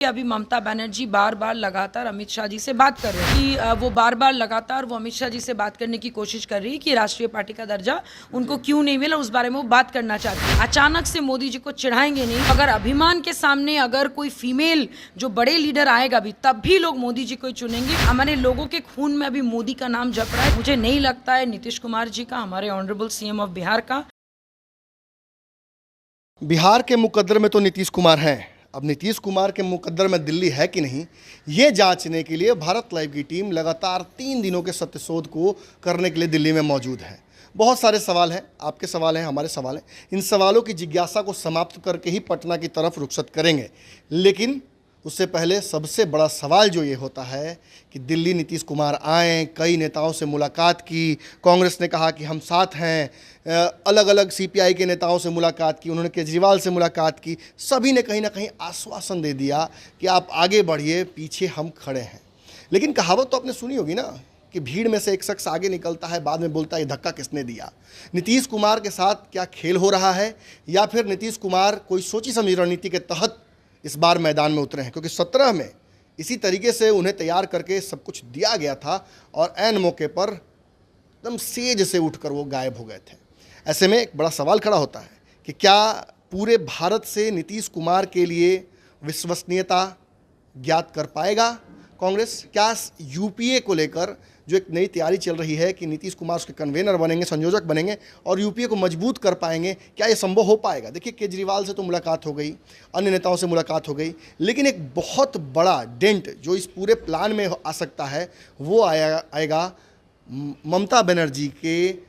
अभी ममता बनर्जी बार बार लगातार अमित शाह जी से बात कर रही है कि वो बार बार लगातार वो अमित शाह जी से बात करने की कोशिश कर रही है कि राष्ट्रीय पार्टी का दर्जा उनको क्यों नहीं मिला, उस बारे में वो बात करना चाहती है। अचानक से मोदी जी को चिढ़ाएंगे नहीं। अगर अभिमान के सामने अगर कोई फीमेल जो बड़े लीडर आएगा भी, तब भी लोग मोदी जी को ही चुनेंगे। हमारे लोगों के खून में अभी मोदी का नाम जप रहा है। मुझे नहीं लगता है नीतीश कुमार जी का, हमारे ऑनरेबल सीएम ऑफ बिहार का। बिहार के मुकद्दर में तो नीतीश कुमार हैं। अब नीतीश कुमार के मुकद्दर में दिल्ली है कि नहीं, ये जांचने के लिए भारत लाइव की टीम लगातार 3 दिनों के सत्यशोध को करने के लिए दिल्ली में मौजूद है। बहुत सारे सवाल हैं, आपके सवाल हैं, हमारे सवाल हैं। इन सवालों की जिज्ञासा को समाप्त करके ही पटना की तरफ रुखसत करेंगे। लेकिन उससे पहले सबसे बड़ा सवाल जो ये होता है कि दिल्ली नीतीश कुमार आए, कई नेताओं से मुलाकात की, कांग्रेस ने कहा कि हम साथ हैं, अलग अलग सीपीआई के नेताओं से मुलाकात की, उन्होंने केजरीवाल से मुलाकात की, सभी ने कहीं ना कहीं आश्वासन दे दिया कि आप आगे बढ़िए, पीछे हम खड़े हैं। लेकिन कहावत तो आपने सुनी होगी ना कि भीड़ में से एक शख्स आगे निकलता है, बाद में बोलता है ये धक्का किसने दिया। नीतीश कुमार के साथ क्या खेल हो रहा है, या फिर नीतीश कुमार कोई सोची समझी रणनीति के तहत इस बार मैदान में उतरे हैं? क्योंकि 17 में इसी तरीके से उन्हें तैयार करके सब कुछ दिया गया था और ऐन मौके पर एकदम सेज से उठकर वो गायब हो गए थे। ऐसे में एक बड़ा सवाल खड़ा होता है कि क्या पूरे भारत से नीतीश कुमार के लिए विश्वसनीयता ज्ञात कर पाएगा कांग्रेस? क्या यूपीए को लेकर जो एक नई तैयारी चल रही है कि नीतीश कुमार उसके कन्वेनर बनेंगे, संयोजक बनेंगे और यूपीए को मजबूत कर पाएंगे, क्या ये संभव हो पाएगा? देखिए, केजरीवाल से तो मुलाकात हो गई, अन्य नेताओं से मुलाकात हो गई, लेकिन एक बहुत बड़ा डेंट जो इस पूरे प्लान में आ सकता है वो आएगा ममता बनर्जी के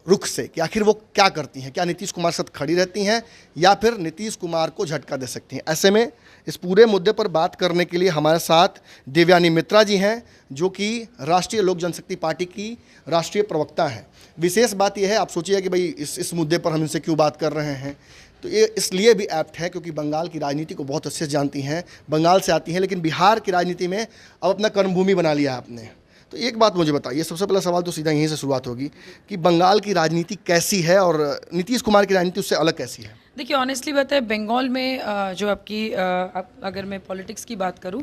रुख से कि आखिर वो क्या करती हैं। क्या नीतीश कुमार के साथ खड़ी रहती हैं या फिर नीतीश कुमार को झटका दे सकती हैं? ऐसे में इस पूरे मुद्दे पर बात करने के लिए हमारे साथ देवयानी मित्रा जी हैं, जो कि राष्ट्रीय लोक जनशक्ति पार्टी की राष्ट्रीय प्रवक्ता हैं। विशेष बात यह है, आप सोचिए कि भाई इस मुद्दे पर हम इनसे क्यों बात कर रहे हैं, तो ये इसलिए भी एप्ट है क्योंकि बंगाल की राजनीति को बहुत अच्छे से जानती हैं, बंगाल से आती हैं, लेकिन बिहार की राजनीति में अब अपना कर्मभूमि बना लिया है आपने। तो एक बात मुझे बताइए, सबसे पहला सवाल तो सीधा यहीं से शुरुआत होगी कि बंगाल की राजनीति कैसी है और नीतीश कुमार की राजनीति उससे अलग कैसी है? देखिए, ऑनेस्टली बताए, बंगाल में जो आपकी अगर मैं पॉलिटिक्स की बात करूं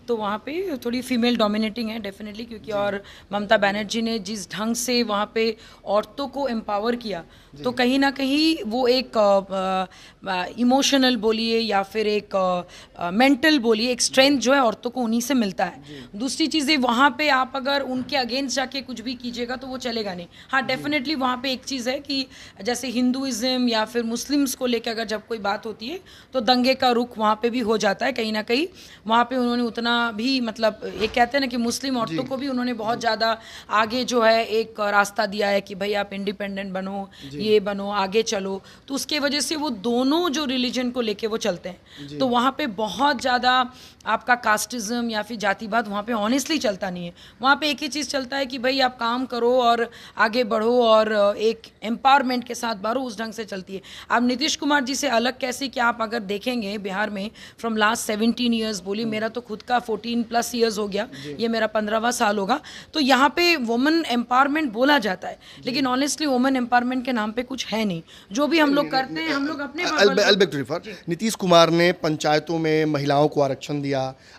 तो वहाँ पे थोड़ी फीमेल डोमिनेटिंग है डेफिनेटली, क्योंकि और ममता बनर्जी ने जिस ढंग से वहाँ पे औरतों को एम्पावर किया, तो कहीं ना कहीं वो एक इमोशनल बोलिए या फिर एक मेंटल बोलिए, एक स्ट्रेंथ जो है औरतों को उन्हीं से मिलता है। दूसरी चीज़ें, वहाँ पे आप अगर उनके अगेंस्ट जाके कुछ भी कीजिएगा तो वो चलेगा नहीं। हाँ, डेफिनेटली वहाँ पे एक चीज़ है कि जैसे हिंदुइज्म या फिर मुस्लिम्स को कि अगर जब कोई बात होती है तो दंगे का रुख वहाँ पे भी हो जाता है। कहीं ना कहीं वहाँ पे उन्होंने उतना भी, मतलब ये कहते हैं ना कि मुस्लिम औरतों को भी उन्होंने बहुत ज़्यादा आगे जो है एक रास्ता दिया है कि भाई आप इंडिपेंडेंट बनो, ये बनो, आगे चलो। तो उसके वजह से वो दोनों जो रिलीजन को लेके वो चलते हैं, तो वहाँ पे बहुत ज़्यादा आपका कास्टिज्म या फिर जातिवाद वहाँ पे ऑनेस्टली चलता नहीं है। वहाँ पे एक ही चीज़ चलता है कि भाई आप काम करो और आगे बढ़ो और एक एम्पावरमेंट के साथ बढ़ो, उस ढंग से चलती है। अब नीतीश कुमार जी से अलग कैसे, कि आप अगर देखेंगे बिहार में फ्रॉम लास्ट 17 ईयर्स, बोली मेरा तो खुद का 14+ ईयर्स हो गया, ये मेरा 15वां साल होगा, तो यहाँ पे वुमेन एम्पावरमेंट बोला जाता है, लेकिन ऑनेस्टली वुमेन एम्पावरमेंट के नाम पे कुछ है नहीं। जो भी हम लोग करते हैं, हम लोग अपने नीतीश कुमार ने पंचायतों में महिलाओं को आरक्षण दिया।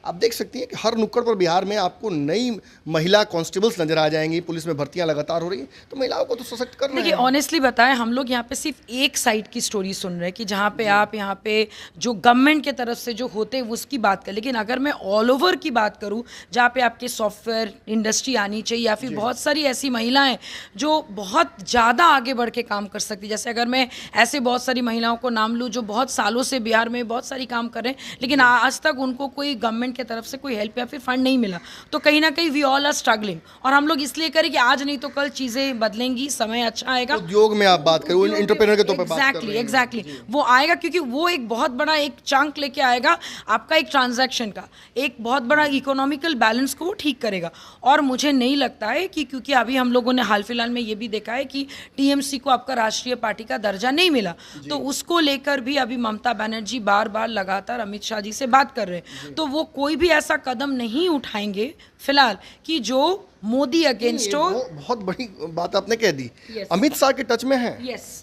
आप देख सकती हैं कि हर नुक्कड़ पर बिहार में आपको नई महिला कांस्टेबल्स नजर आ जाएंगी, पुलिस में भर्तियां लगातार हो रही हैं, तो महिलाओं को तो सशक्त कर रहे हैं। देखिए, ऑनेस्टली बताएं, हम लोग यहाँ पे सिर्फ एक साइड की स्टोरी सुन रहे हैं कि जहाँ पे आप यहाँ पे जो गवर्नमेंट के तरफ से जो होते हैं उसकी बात कर, लेकिन अगर मैं ऑल ओवर की बात करूँ जहाँ पे आपके सॉफ्टवेयर इंडस्ट्री आनी चाहिए या फिर बहुत सारी ऐसी महिलाएं जो बहुत ज़्यादा आगे बढ़ के काम कर सकती, जैसे अगर मैं ऐसे बहुत सारी महिलाओं को नाम लूँ जो बहुत सालों से बिहार में बहुत सारी काम कर रहे हैं, लेकिन आज तक उनको कोई गवर्नमेंट की तरफ से कोई हेल्प या फिर फंड नहीं मिला, तो कहीं ना कहीं वी ऑल आर स्ट्रगलिंग। और हम लोग इसलिए करें कि आज नहीं तो कल चीज़ें बदलेंगी, समय अच्छा आएगा। उद्योग में आप बात करें, एंटरप्रेन्योर के तौर पर बात कर रहे हैं। एग्जैक्टली वो आएगा, क्योंकि वो एक बहुत बड़ा एक चंक लेके आएगा आपका एक ट्रांजैक्शन का, एक बहुत बड़ा इकोनॉमिकल बैलेंस को वो ठीक करेगा। और मुझे नहीं लगता है कि, क्योंकि अभी हम लोगों ने हाल फिलहाल में ये भी देखा है कि टीएमसी को आपका राष्ट्रीय पार्टी का दर्जा नहीं मिला, तो उसको लेकर भी अभी ममता बनर्जी बार बार लगातार अमित शाह जी से बात कर रहे हैं, तो वो कोई भी ऐसा कदम नहीं उठाएंगे फिलहाल कि जो मोदी अगेंस्ट हो। बहुत बड़ी बात आपने कह दी। Yes. अमित शाह के टच में है।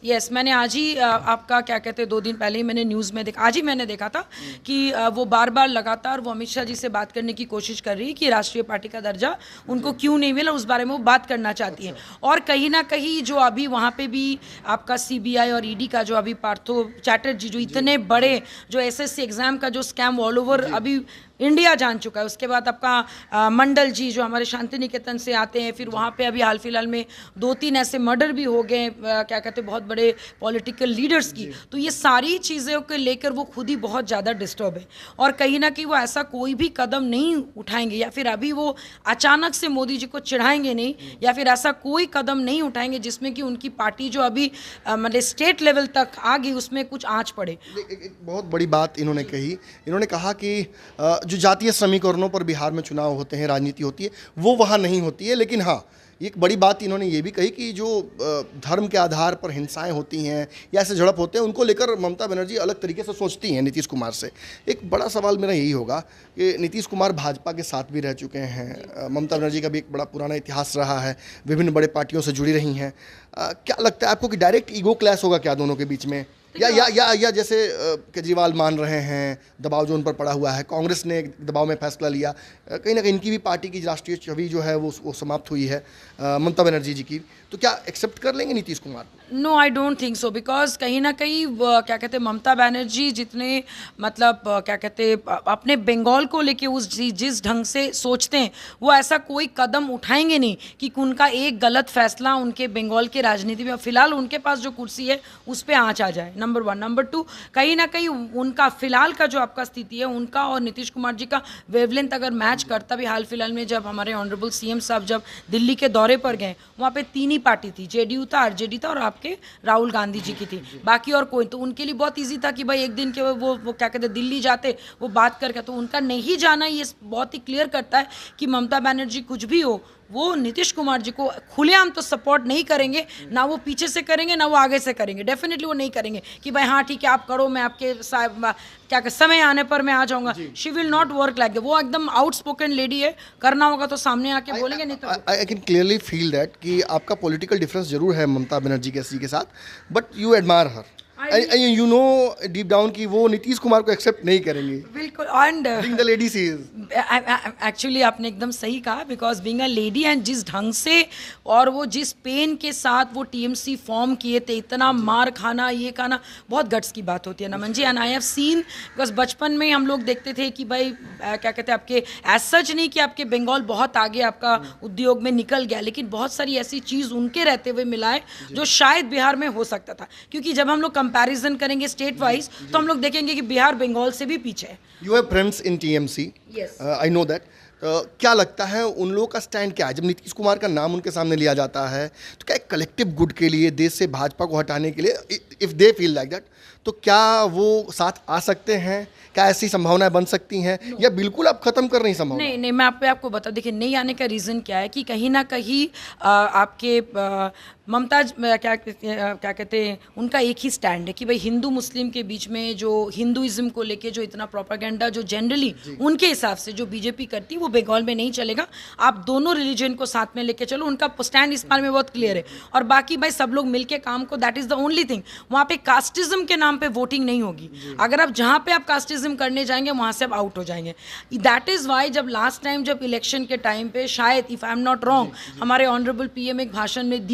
यस, मैंने आज ही आपका क्या कहते हैं 2 दिन पहले ही मैंने न्यूज़ में देखा, आज ही मैंने देखा था कि वो बार बार लगातार वो अमित शाह जी से बात करने की कोशिश कर रही है कि राष्ट्रीय पार्टी का दर्जा उनको क्यों नहीं मिला, उस बारे में वो बात करना चाहती है। और कहीं ना कहीं जो अभी वहाँ पे भी आपका CBI और ED का जो अभी पार्थो चैटर्जी जो इतने बड़े जो SSC एग्जाम का जो स्कैम ऑल ओवर अभी इंडिया जान चुका है, उसके बाद आपका मंडल जी जो हमारे शांति निकेतन से आते हैं, फिर वहाँ पे अभी हाल फिलहाल में 2-3 ऐसे मर्डर भी हो गए क्या कहते हैं बहुत बड़े पॉलिटिकल लीडर्स की। तो ये सारी चीज़ों को लेकर वो खुद ही बहुत ज़्यादा डिस्टर्ब है और कहीं ना कहीं वो ऐसा कोई भी कदम नहीं उठाएंगे या फिर अभी वो अचानक से मोदी जी को चिढ़ाएंगे नहीं या फिर ऐसा कोई कदम नहीं उठाएंगे जिसमें कि उनकी पार्टी जो अभी मतलब स्टेट लेवल तक आ गई उसमें कुछ आँच पड़े। एक बहुत बड़ी बात इन्होंने कही, इन्होंने कहा कि जो जातीय समीकरणों पर बिहार में चुनाव होते हैं, राजनीति होती है, वो वहाँ नहीं होती है। लेकिन हाँ, एक बड़ी बात इन्होंने ये भी कही कि जो धर्म के आधार पर हिंसाएं होती हैं या ऐसे झड़प होते हैं उनको लेकर ममता बनर्जी अलग तरीके से सोचती हैं नीतीश कुमार से। एक बड़ा सवाल मेरा यही होगा कि नीतीश कुमार भाजपा के साथ भी रह चुके हैं, ममता बनर्जी का भी एक बड़ा पुराना इतिहास रहा है, विभिन्न बड़े पार्टियों से जुड़ी रही हैं। क्या लगता है आपको कि डायरेक्ट ईगो क्लैश होगा क्या दोनों के बीच में, या जैसे केजरीवाल मान रहे हैं दबाव जो उन पर पड़ा हुआ है, कांग्रेस ने दबाव में फैसला लिया, कहीं ना कहीं इनकी भी पार्टी की राष्ट्रीय छवि जो है वो समाप्त हुई है ममता बनर्जी जी की, तो क्या एक्सेप्ट कर लेंगे Nitish Kumar? No, I don't think so, because कहीं ना कहीं क्या कहते हैं ममता बनर्जी जितने मतलब क्या कहते हैं अपने बंगाल को लेके उस जिस ढंग से सोचते हैं वो ऐसा कोई कदम उठाएंगे नहीं कि उनका एक गलत फैसला उनके बंगाल के राजनीति में फिलहाल उनके पास जो कुर्सी है उस पर आँच आ जाए, नंबर 1। नंबर 2, कहीं ना कहीं उनका फिलहाल का जो आपका स्थिति है उनका और नीतीश कुमार जी का वेवलेंथ अगर मैच करता भी, हाल फिलहाल में जब हमारे ऑनरेबल CM साहब जब दिल्ली के दौरे पर गए वहाँ पे 3 ही पार्टी थी, JDU था, RJD था और आपके राहुल गांधी जी की थी, बाकी और कोई। तो उनके लिए बहुत इजी था कि भाई एक दिन के वो क्या कहते हैं दिल्ली जाते वो बात करके, तो उनका नहीं जाना ये बहुत ही क्लियर करता है कि ममता बनर्जी कुछ भी हो वो नीतीश कुमार जी को खुलेआम तो सपोर्ट नहीं करेंगे, ना वो पीछे से करेंगे ना वो आगे से करेंगे, डेफिनेटली वो नहीं करेंगे कि भाई हाँ ठीक है आप करो मैं आपके क्या समय आने पर मैं आ जाऊंगा। She will not work like, वो एकदम आउटस्पोकन लेडी है, करना होगा तो सामने आके बोलेंगे, नहीं तो I can clearly feel that कि आपका पॉलिटिकल डिफरेंस जरूर है ममता बनर्जी के साथ, but you admire her, you know deep down कि वो नीतीश कुमार को एक्सेप्ट नहीं करेंगे। बिल्कुल, and being the lady she is, actually आपने एकदम सही कहा, because being a lady and जिस ढंग से और वो जिस पेन के साथ वो TMC फॉर्म किए थे, इतना मार खाना ये खाना बहुत गट्स की बात होती है Naman ji. And I have seen, because बचपन में हम लोग देखते थे कि भाई क्या कहते हैं आपके एज सच नहीं कि आपके बंगाल बहुत आगे आपका उद्योग में निकल गया, लेकिन बहुत सारी ऐसी चीज़ उनके रहते हुए मिलाए जो शायद बिहार में हो सकता था, क्योंकि जब हम लोग कंपैरिजन करेंगे स्टेट वाइज तो हम लोग देखेंगे कि बिहार बंगाल से भी पीछे है। You have friends in TMC, I know that. क्या लगता है उन लोगों का स्टैंड क्या है जब नीतीश कुमार का नाम उनके सामने लिया जाता है? तो क्या एक कलेक्टिव गुड के लिए, देश से भाजपा को हटाने के लिए, if they feel like that, तो क्या वो साथ आ सकते हैं? क्या ऐसी संभावनाएं बन सकती हैं या बिल्कुल आप खत्म कर रही संभावना? नहीं, मैं आपको बता, देखिए नहीं आने का रीज़न क्या है कि कहीं ना कहीं आपके ममता क्या कहते हैं उनका एक ही स्टैंड है कि भाई हिंदू मुस्लिम के बीच में जो हिंदुइज्म को लेके जो इतना प्रोपागेंडा जो जनरली उनके हिसाब से जो बीजेपी करती है वो बंगाल में नहीं चलेगा। आप दोनों रिलीजन को साथ में लेके चलो, उनका स्टैंड इस बारे में बहुत क्लियर है। और बाकी भाई सब लोग मिलके काम को, that is the only thing. वहाँ पे कास्टिज्म के नाम पे वोटिंग नहीं होगी। अगर आप जहाँ पे आप कास्टिज्म करने जाएंगे वहाँ से आप आउट हो जाएंगे। दैट इज़ वाई जब लास्ट टाइम जब इलेक्शन के टाइम पे शायद if I am not wrong हमारे ऑनरेबल PM एक भाषण में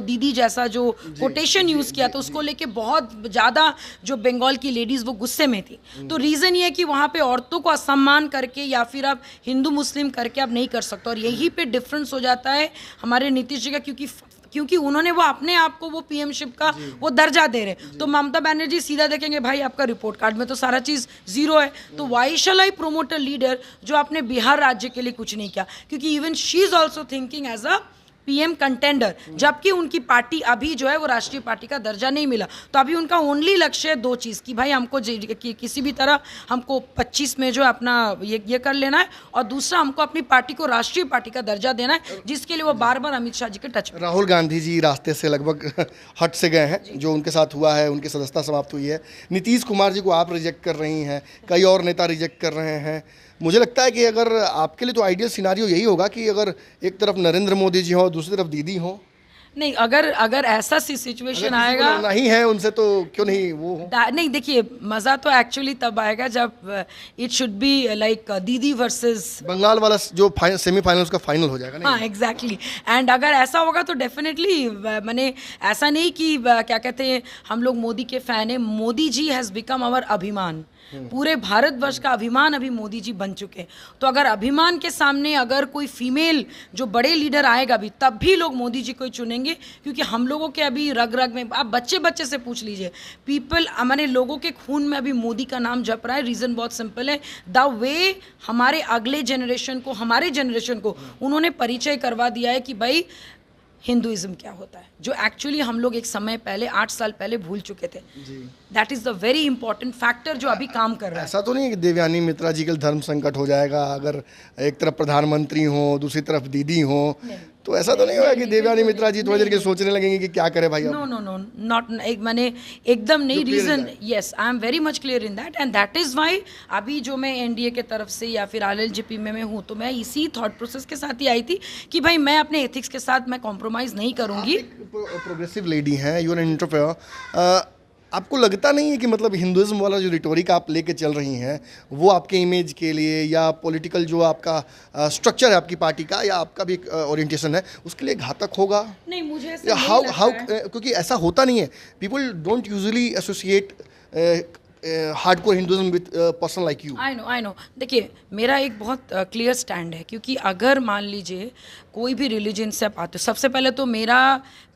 दीदी जैसा जो कोटेशन यूज किया था उसको लेके बहुत ज्यादा जो बंगाल की लेडीज वो गुस्से में थी। तो रीजन ये है कि वहां पे औरतों को असम्मान करके या फिर आप हिंदू मुस्लिम करके आप नहीं कर सकते। और यही पे डिफरेंस हो जाता है हमारे नीतीश जी का, क्योंकि उन्होंने वो अपने आप को वो PM-शिप का वो दर्जा दे रहे। तो ममता बनर्जी सीधा देखेंगे भाई आपका रिपोर्ट कार्ड में तो सारा चीज़ जीरो है, तो why shall I promote a leader जो आपने बिहार राज्य के लिए कुछ नहीं किया, क्योंकि even she is also thinking as a PM contender, जबकि उनकी पार्टी अभी जो है वो राष्ट्रीय पार्टी का दर्जा नहीं मिला। तो अभी उनका ओनली लक्ष्य है दो चीज़ कि भाई हमको किसी भी तरह हमको 25 में जो है अपना ये कर लेना है, और दूसरा हमको अपनी पार्टी को राष्ट्रीय पार्टी का दर्जा देना है, जिसके लिए वो बार बार अमित शाह जी के टच में। राहुल गांधी जी रास्ते से लगभग हट से गए हैं, जो उनके साथ हुआ है, उनकी सदस्यता समाप्त हुई है। नीतीश कुमार जी को आप रिजेक्ट कर रही हैं, कई और नेता रिजेक्ट कर रहे हैं। मुझे लगता है कि अगर आपके लिए तो आइडियल सिनारियो यही होगा कि अगर एक तरफ नरेंद्र मोदी जी हो, दूसरी तरफ दीदी हो। नहीं, अगर ऐसा सी सिचुएशन आएगा, नहीं है उनसे तो क्यों नहीं वो हो? नहीं देखिए, मज़ा तो एक्चुअली तब आएगा जब इट शुड बी लाइक दीदी वर्सेस बंगाल वाला जो सेमीफाइनल उसका फाइनल हो जाएगा। हाँ एग्जैक्टली। एंड अगर ऐसा होगा तो डेफिनेटली मैंने ऐसा नहीं कि क्या कहते हैं हम लोग मोदी के फ़ैन हैं। Modi ji has become our अभिमान, पूरे भारतवर्ष का अभिमान अभी मोदी जी बन चुके हैं। तो अगर अभिमान के सामने अगर कोई फीमेल जो बड़े लीडर आएगा भी, तब भी लोग मोदी जी को ही चुनेंगे, क्योंकि हम लोगों के अभी रग रग में, आप बच्चे से पूछ लीजिए, पीपल मैंने लोगों के खून में अभी मोदी का नाम जप रहा है। रीज़न बहुत सिंपल है, द वे हमारे अगले जनरेशन को, हमारे जनरेशन को उन्होंने परिचय करवा दिया है कि भाई हिंदुइज्म क्या होता है, जो एक्चुअली हम लोग एक समय पहले 8 साल पहले भूल चुके थे। That is the very important factor जो अभी काम कर रहा है। ऐसा तो नहीं है कि देवयानी मित्रा जी के धर्म संकट हो जाएगा अगर एक तरफ प्रधानमंत्री हो, दूसरी तरफ दीदी हो, तो ऐसा तो नहीं होगा कि देवयानी मित्रा जी थोड़ी देर के सोचने लगेंगे कि क्या करे भाई? नो नो नो, नॉट, मैंने एकदम नहीं। Reason, yes, I am very much clear in that, and that is why अभी जो मैं एनडीए के तरफ से या फिर आरएलजेपी में मैं हूँ, तो मैं इसी थॉट प्रोसेस के साथ ही आई थी कि भाई मैं अपने एथिक्स के साथ मैं कॉम्प्रोमाइज़ नहीं करूँगी। प्रोग्रेसिव लेडी हैं, यू आर एन एंटरप्रेन्योर। आपको लगता नहीं है कि मतलब हिंदुइज्म वाला जो रिटोरिक आप लेके चल रही हैं, वो आपके इमेज के लिए या पॉलिटिकल जो आपका स्ट्रक्चर है आपकी पार्टी का या आपका भी ओरिएंटेशन है, उसके लिए घातक होगा? नहीं, मुझे ऐसा नहीं लगता है। क्योंकि ऐसा होता नहीं है, people don't usually associate hardcore Hinduism with person like you. I know. देखिए, मेरा एक बहुत क्लियर स्टैंड है, क्योंकि अगर मान लीजिए कोई भी रिलीजन से आप आते हो, सबसे पहले तो मेरा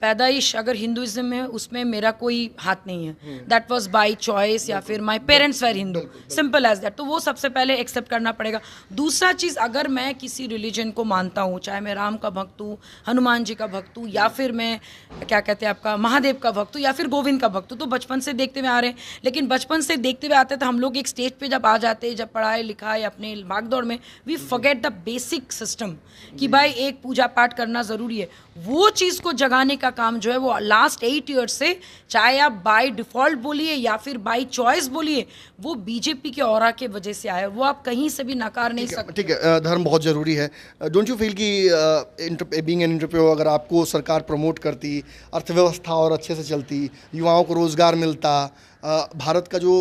पैदाइश अगर हिंदुइज्म में, उसमें मेरा कोई हाथ नहीं है। दैट वाज बाय चॉइस, या फिर my parents were Hindu, simple as that. तो वो सबसे पहले एक्सेप्ट करना पड़ेगा। दूसरा चीज़, अगर मैं किसी रिलीजन को मानता हूँ, चाहे मैं राम का भक्त हूँ, हनुमान जी का भक्त हूँ, या फिर मैं क्या कहते हैं आपका महादेव का भक्त हूँ, या फिर गोविंद का भक्त हूँ, तो बचपन से देखते हुए आ रहे हैं। लेकिन बचपन से देखते हुए आते तो हम लोग एक स्टेज पे जब आ जाते हैं, जब पढ़ाई लिखाई अपने भागदौड़ में, we forget the basic system कि भाई एक पूजा पाठ करना ज़रूरी है। वो चीज़ को जगाने का काम जो है वो लास्ट 8 ईयर्स से, चाहे आप बाय डिफ़ॉल्ट बोलिए या फिर बाय चॉइस बोलिए, वो बीजेपी के ऑरा के वजह से आया। वो आप कहीं से भी नकार नहीं सकते। ठीक है, धर्म बहुत ज़रूरी है। डोंट यू फील कि बीइंग एन एंटरप्रेन्योर, अगर आपको सरकार प्रमोट करती, अर्थव्यवस्था और अच्छे से चलती, युवाओं को रोज़गार मिलता, भारत का जो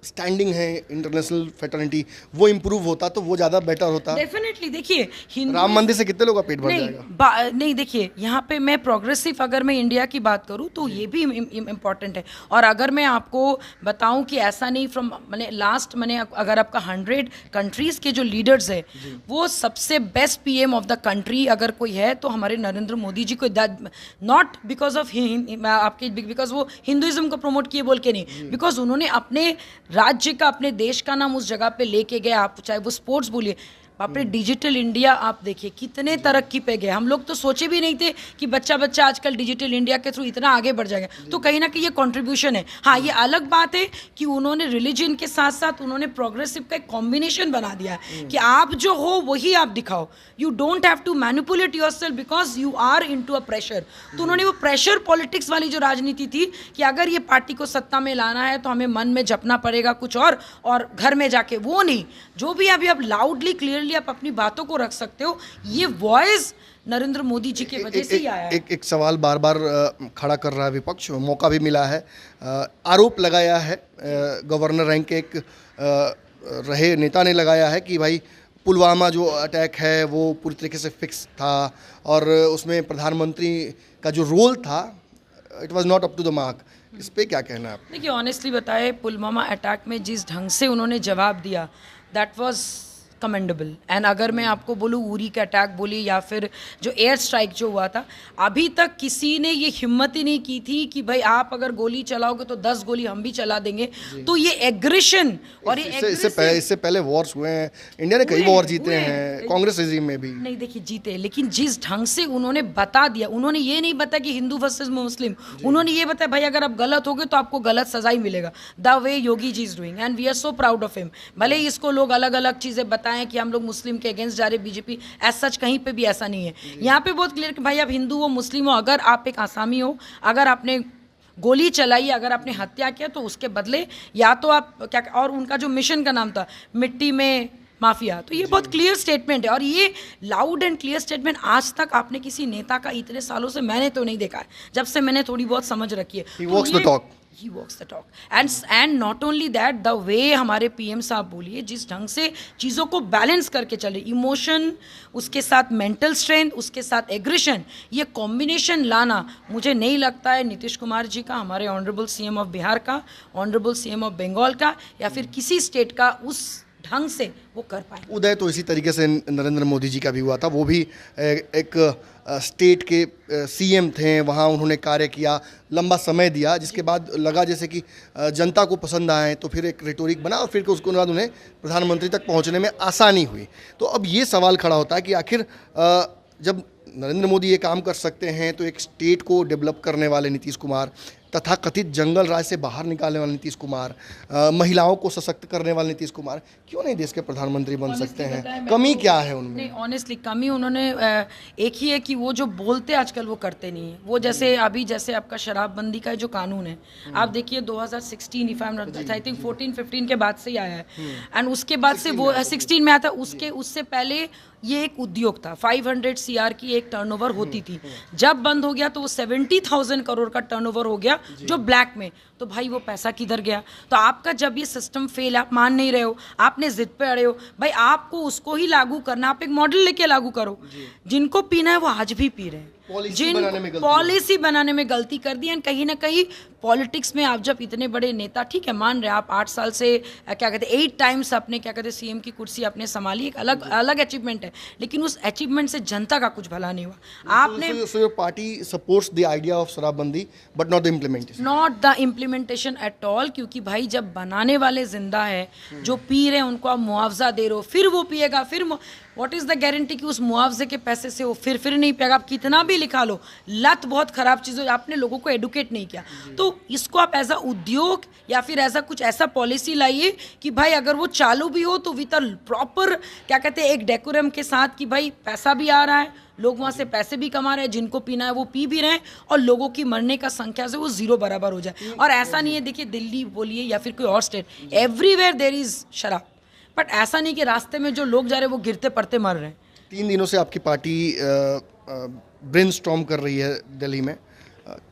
स्टैंडिंग है इंटरनेशनल फ्रेटर्निटी वो इम्प्रूव होता, तो वो ज़्यादा बेटर होता? डेफिनेटली। देखिए, राम मंदिर से कितने लोगों का पेट भर जाएगा? नहीं, देखिए, यहाँ पे मैं प्रोग्रेसिव, अगर मैं इंडिया की बात करूँ तो ये भी इम्पॉर्टेंट है। और अगर मैं आपको बताऊँ कि ऐसा नहीं, फ्रॉम मैंने अगर आपका 100 कंट्रीज़ के जो लीडर्स है, वो सबसे best PM of the country अगर कोई है तो हमारे नरेंद्र मोदी जी को, नॉट बिकॉज ऑफ आपके, बिकॉज वो हिंदुइज्म को प्रमोट किए बोल के नहीं, बिकॉज उन्होंने अपने राज्य का, अपने देश का नाम उस जगह पे लेके गए। आप चाहे वो स्पोर्ट्स बोलिए, बाप रे, डिजिटल इंडिया आप देखिए कितने तरक्की पे गए। हम लोग तो सोचे भी नहीं थे कि बच्चा आजकल डिजिटल इंडिया के थ्रू इतना आगे बढ़ जाएगा। तो कहीं ना कहीं ये कंट्रीब्यूशन है। हाँ, ये अलग बात है कि उन्होंने रिलीजन के साथ साथ उन्होंने प्रोग्रेसिव का एक कॉम्बिनेशन बना दिया है कि आप जो हो वही आप दिखाओ। You don't have to manipulate yourself because you are into a pressure. तो उन्होंने वो प्रेशर पॉलिटिक्स वाली जो राजनीति थी कि अगर ये पार्टी को सत्ता में लाना है तो हमें मन में जपना पड़ेगा कुछ और घर में जाके वो नहीं, जो भी अभी आप लाउडली क्लियरली आप अपनी बातों को रख सकते हो, ये वॉइस नरेंद्र मोदी जी के वजह से ही आया है। एक सवाल बार बार खड़ा कर रहा है विपक्ष, मौका भी मिला है, आरोप लगाया है, गवर्नर रैंक के एक रहे नेता ने लगाया है कि भाई पुलवामा जो अटैक है वो पूरी तरीके से फिक्स था और उसमें प्रधानमंत्री का जो रोल था, it was not up to the mark. इस पे क्या कहना है आप? देखिए, ऑनेस्टली बताए, पुलवामा अटैक में जिस ढंग से उन्होंने जवाब दिया, दैट वाज कमेंडेबल। एंड अगर मैं आपको बोलूँ उरी का अटैक बोली या फिर जो एयर स्ट्राइक जो हुआ था, अभी तक किसी ने ये हिम्मत ही नहीं की थी कि भाई आप अगर गोली चलाओगे तो 10 गोली हम भी चला देंगे। तो ये एग्रेशन और ये इससे पहले वॉर्स हुए हैं, इंडिया ने कई वॉर जीते हैं, कांग्रेस रेजिम में भी नहीं देखिए जीते, लेकिन जिस ढंग से उन्होंने बता दिया, उन्होंने ये नहीं बताया कि हिंदू वर्सेस मुस्लिम, उन्होंने ये बताया भाई अगर आप गलत होगे तो आपको गलत सजा ही मिलेगा। The way Yogi ji is doing and we are so proud of him. भले इसको लोग अलग अलग चीजें बताएं कि हम लोग मुस्लिम के अगेंस्ट जा रहे, बीजेपी एज सच कहीं पे भी ऐसा नहीं है। यहाँ पे बहुत क्लियर कि भाई आप हिंदू हो मुस्लिम हो, अगर आप एक आसामी हो, अगर आपने गोली चलाई, अगर आपने हत्या किया तो उसके बदले या तो आप क्या, और उनका जो मिशन का नाम था मिट्टी में माफिया, तो ये बहुत क्लियर स्टेटमेंट है। और ये लाउड एंड क्लियर स्टेटमेंट आज तक आपने किसी नेता का इतने सालों से मैंने तो नहीं देखा है, जब से मैंने थोड़ी बहुत समझ रखी है। He walks the talk. He walks the talk. And not only that, the way हमारे पीएम साहब बोलिए, जिस ढंग से चीज़ों को बैलेंस करके चले, इमोशन उसके साथ मेंटल स्ट्रेंथ उसके साथ एग्रेशन, ये कॉम्बिनेशन लाना मुझे नहीं लगता है नीतीश कुमार जी का, हमारे ऑनरेबल सीएम ऑफ बिहार का, ऑनरेबल सीएम ऑफ बंगाल का या फिर किसी स्टेट का उस ढंग से वो कर पाए। उदय तो इसी तरीके से नरेंद्र मोदी जी का भी हुआ था, वो भी एक स्टेट के सीएम थे, वहाँ उन्होंने कार्य किया, लंबा समय दिया, जिसके बाद लगा जैसे कि जनता को पसंद आए, तो फिर एक रेटोरिक बना और फिर उसके बाद उन्हें प्रधानमंत्री तक पहुँचने में आसानी हुई। तो अब ये सवाल खड़ा होता है कि आखिर जब नरेंद्र मोदी ये काम कर सकते हैं तो एक स्टेट को डेवलप करने वाले नीतीश कुमार, तथा कथित जंगल राज से बाहर निकालने वाले नीतीश कुमार, महिलाओं को सशक्त करने वाले नीतीश कुमार क्यों नहीं देश के प्रधानमंत्री बन सकते हैं? कमी क्या है उनमें? नहीं, ऑनेस्टली कमी उन्होंने एक ही है कि वो जो बोलते आजकल वो करते नहीं है। वो जैसे अभी जैसे आपका शराबबंदी का जो कानून है, आप देखिए 2016 if I am not, I think 14-15 के बाद से ही आया है, एंड उसके बाद से वो 16 में आया था, उससे पहले ये एक उद्योग था, 500 CR की एक टर्नओवर होती थी। जब बंद हो गया तो वो 70,000 करोड़ का टर्नओवर हो गया जो ब्लैक में। तो भाई वो पैसा किधर गया? तो आपका जब ये सिस्टम फेल, आप मान नहीं रहे हो, आपने जिद पे अड़े हो, भाई आपको उसको ही लागू करना, आप एक मॉडल लेके लागू करो। जिनको पीना है वो आज भी पी रहे हैं, पॉलिसी बनाने में गलती कर दी। एंड कहीं ना कहीं पॉलिटिक्स में आप जब इतने बड़े नेता, ठीक है मान रहे आप 8 साल से क्या कहते हैं 8 टाइम्स अपने क्या कहते हैं सीएम की कुर्सी आपने संभाली, एक अलग अचीवमेंट है, लेकिन उस अचीवमेंट से जनता का कुछ भला नहीं हुआ। आपने your party supports the idea of शराबबंदी but not the implementation at all, क्योंकि भाई जब बनाने वाले जिंदा है, जो पी रहे हैं उनको आप मुआवजा दे रहे हो, फिर वो पिएगा, फिर व्हाट इज द गारंटी कि उस मुआवजे के पैसे से वो फिर नहीं पिएगा? आप कितना भी लिखा लो, लत बहुत खराब चीज़ है, आपने लोगों को एडुकेट नहीं किया। तो इसको आप एज अ उद्योग या फिर ऐसा कुछ ऐसा पॉलिसी लाइए कि भाई अगर वो चालू भी हो तो विद अ प्रॉपर क्या कहते हैं एक डेकोरम के साथ, कि भाई पैसा भी आ रहा है, लोग वहाँ से पैसे भी कमा रहे हैं, जिनको पीना है वो पी भी रहे हैं, और लोगों की मरने का संख्या से वो 0 बराबर हो जाए। और ऐसा नहीं है, देखिए दिल्ली बोलिए या फिर कोई और स्टेट, एवरीवेयर देयर इज शराब, बट ऐसा नहीं कि रास्ते में जो लोग जा रहे हैं वो गिरते पड़ते मर रहे हैं। 3 दिनों से आपकी पार्टी ब्रेनस्टॉर्म कर रही है दिल्ली में,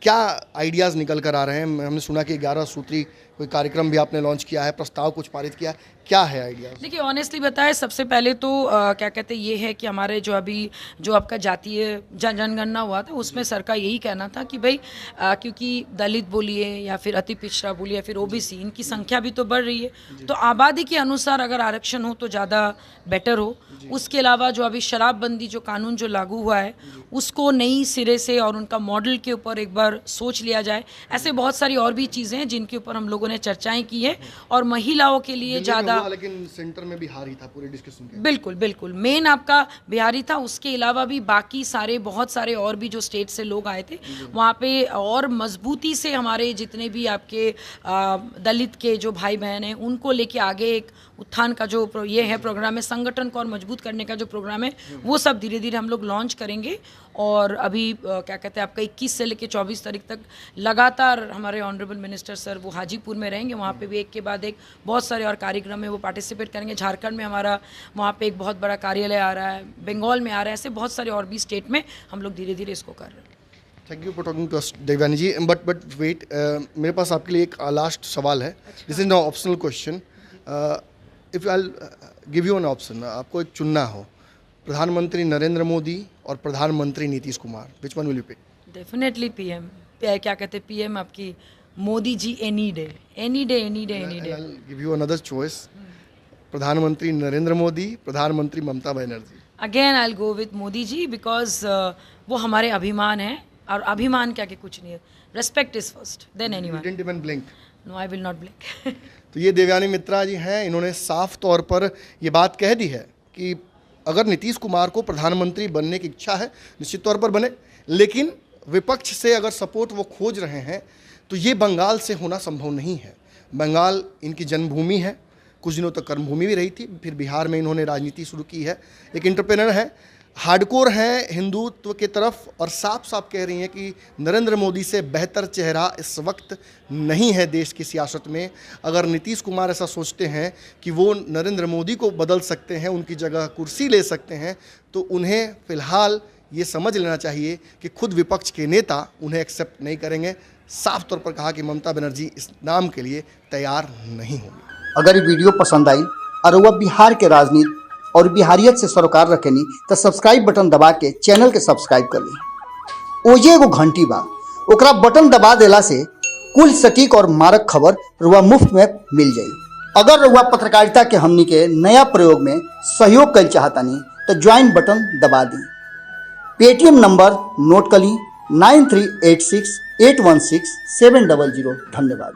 क्या आइडियाज़ निकल कर आ रहे हैं? हमने सुना कि 11 सूत्री कोई कार्यक्रम भी आपने लॉन्च किया है, प्रस्ताव कुछ पारित किया है, क्या है आइडिया? देखिए ऑनेस्टली बताएं, सबसे पहले तो क्या कहते हैं ये है कि हमारे जो अभी जो आपका जातीय जनगणना हुआ था उसमें सर का यही कहना था कि भाई क्योंकि दलित बोलिए या फिर अति पिछड़ा बोलिए या फिर ओबीसी, इनकी संख्या भी तो बढ़ रही है, तो आबादी के अनुसार अगर आरक्षण हो तो ज़्यादा बेटर हो। उसके अलावा जो अभी शराबबंदी जो कानून जो लागू हुआ है उसको नई सिरे से और उनका मॉडल के ऊपर एक बार सोच लिया जाए। ऐसे बहुत सारी और भी चीज़ें हैं जिनके ऊपर हम लोगों ने चर्चाएं की है, और महिलाओं के लिए ज़्यादा, लेकिन सेंटर में बिहार ही था पूरे डिस्कशन के। बिल्कुल मेन आपका बिहारी था, उसके अलावा भी बाकी सारे बहुत सारे और भी जो स्टेट से लोग आए थे वहाँ पे, और मजबूती से हमारे जितने भी आपके दलित के जो भाई बहन हैं उनको लेके आगे एक उत्थान का जो ये है प्रोग्राम है, संगठन को और मजबूत करने का जो प्रोग्राम है वो सब धीरे धीरे हम लोग लॉन्च करेंगे। और अभी क्या कहते हैं आपका 21 से लेकर 24 तारीख तक लगातार हमारे ऑनरेबल मिनिस्टर सर वो हाजीपुर में रहेंगे, वहाँ पे भी एक के बाद एक बहुत सारे और कार्यक्रम में वो पार्टिसिपेट करेंगे। झारखंड में हमारा वहाँ पे एक बहुत बड़ा कार्यालय आ रहा है, बंगाल में आ रहा है, ऐसे बहुत सारे और भी स्टेट में हम लोग धीरे धीरे इसको कर रहे हैं। Thank you for talking to us Devyani ji. But wait, मेरे पास आपके लिए एक लास्ट सवाल है। This is no optional question. If I give you an option, आपको एक चुनना हो, प्रधानमंत्री नरेंद्र मोदी और प्रधानमंत्री Nitish Kumar, which one will you pick? Definitely PM, क्या कहते हैं पीएम आपकी Modi ji, any day. Give you another choice, प्रधानमंत्री नरेंद्र मोदी, प्रधानमंत्री Mamata Banerjee? Again I will go with Modi ji because वो हमारे अभिमान है और अभिमान क्या कि कुछ नहीं है. Respect is first then anyone. You didn't even blink. No I will not blink. तो ये देवयानी मित्रा जी हैं, इन्होंने साफ तौर पर ये बात कह दी है कि अगर नीतीश कुमार को प्रधानमंत्री बनने की इच्छा है निश्चित तौर पर बने, लेकिन विपक्ष से अगर सपोर्ट वो खोज रहे हैं तो ये बंगाल से होना संभव नहीं है. बंगाल इनकी जन्मभूमि है, कुछ दिनों तक कर्मभूमि भी रही थी, फिर बिहार में इन्होंने राजनीति शुरू की है. एक एंटरप्रेनर है, हार्डकोर हैं हिंदुत्व के तरफ, और साफ साफ कह रही हैं कि नरेंद्र मोदी से बेहतर चेहरा इस वक्त नहीं है देश की सियासत में. अगर नीतीश कुमार ऐसा सोचते हैं कि वो नरेंद्र मोदी को बदल सकते हैं, उनकी जगह कुर्सी ले सकते हैं, तो उन्हें फ़िलहाल ये समझ लेना चाहिए कि खुद विपक्ष के नेता उन्हें एक्सेप्ट नहीं करेंगे. साफ तौर पर कहा कि ममता बनर्जी इस नाम के लिए तैयार नहीं होंगी. अगर ये वीडियो पसंद आई और वह बिहार के राजनीति और बिहारियत से सरोकार रखेनी तो सब्सक्राइब बटन दबा के चैनल के सब्सक्राइब कर ली. ओजे एगो घंटी बा, ओकरा बटन दबा देला से कुल सटीक और मारक खबर रुआ मुफ्त में मिल जाई. अगर रुआ पत्रकारिता के हमनी के नया प्रयोग में सहयोग कर चाहतानी तो ज्वाइन बटन दबा दी. पेटीएम नंबर नोट कर ली 9386816700. धन्यवाद.